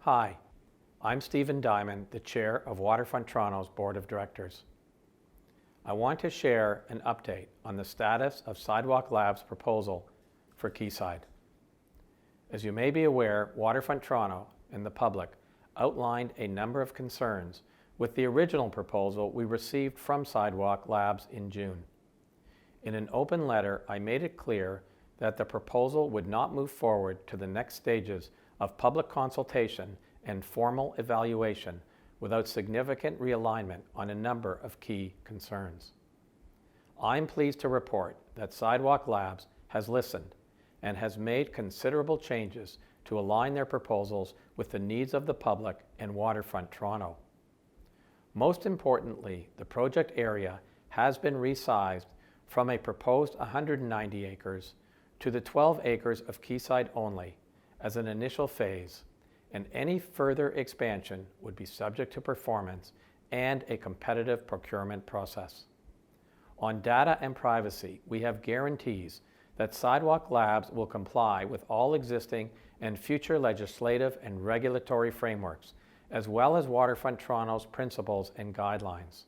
Hi, I'm Stephen Diamond, the Chair of Waterfront Toronto's Board of Directors. I want to share an update on the status of Sidewalk Lab's proposal for Quayside. As you may be aware, Waterfront Toronto and the public outlined a number of concerns with the original proposal we received from Sidewalk Labs in June. In an open letter, I made it clear that the proposal would not move forward to the next stages of public consultation and formal evaluation without significant realignment on a number of key concerns. I'm pleased to report that Sidewalk Labs has listened and has made considerable changes to align their proposals with the needs of the public and Waterfront Toronto. Most importantly, the project area has been resized from a proposed 190 acres to the 12 acres of Quayside only as an initial phase, and any further expansion would be subject to performance and a competitive procurement process. On data and privacy, we have guarantees that Sidewalk Labs will comply with all existing and future legislative and regulatory frameworks, as well as Waterfront Toronto's principles and guidelines.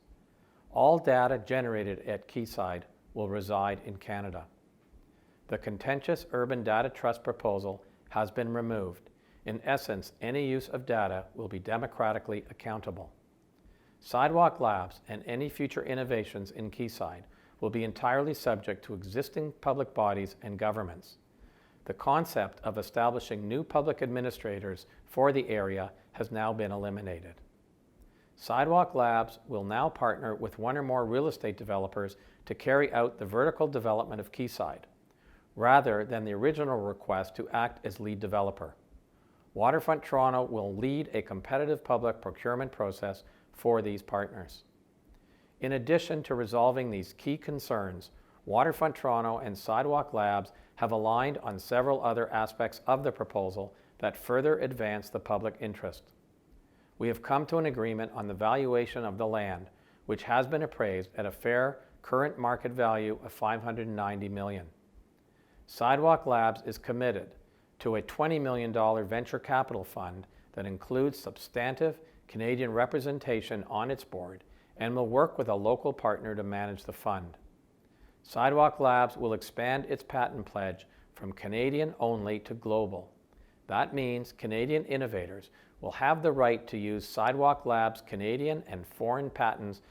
All data generated at Quayside will reside in Canada. The contentious Urban Data Trust proposal has been removed. In essence, any use of data will be democratically accountable. Sidewalk Labs and any future innovations in Quayside will be entirely subject to existing public bodies and governments. The concept of establishing new public administrators for the area has now been eliminated. Sidewalk Labs will now partner with one or more real estate developers to carry out the vertical development of Quayside, rather than the original request to act as lead developer. Waterfront Toronto will lead a competitive public procurement process for these partners. In addition to resolving these key concerns, Waterfront Toronto and Sidewalk Labs have aligned on several other aspects of the proposal that further advance the public interest. We have come to an agreement on the valuation of the land, which has been appraised at a fair current market value of $590 million. Sidewalk Labs is committed to a $20 million venture capital fund that includes substantive Canadian representation on its board and will work with a local partner to manage the fund. Sidewalk Labs will expand its patent pledge from Canadian only to global. That means Canadian innovators will have the right to use Sidewalk Labs' Canadian and foreign patents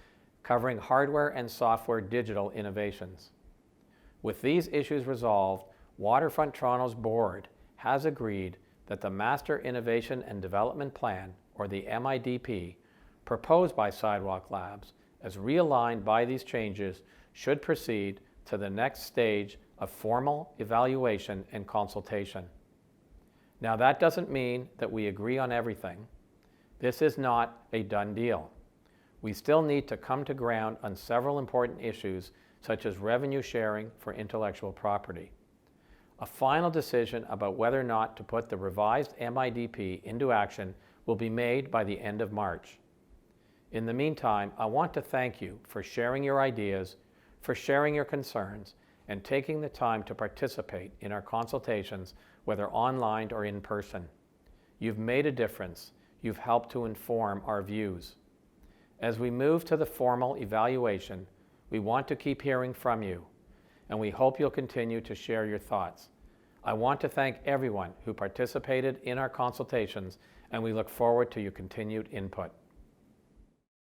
covering hardware and software digital innovations. With these issues resolved, Waterfront Toronto's board has agreed that the Master Innovation and Development Plan, or the MIDP, proposed by Sidewalk Labs, as realigned by these changes, should proceed to the next stage of formal evaluation and consultation. Now, that doesn't mean that we agree on everything. This is not a done deal. We still need to come to ground on several important issues, such as revenue sharing for intellectual property. A final decision about whether or not to put the revised MIDP into action will be made by the end of March. In the meantime, I want to thank you for sharing your ideas, for sharing your concerns, and taking the time to participate in our consultations, whether online or in person. You've made a difference. You've helped to inform our views. As we move to the formal evaluation, we want to keep hearing from you, and we hope you'll continue to share your thoughts. I want to thank everyone who participated in our consultations, and we look forward to your continued input.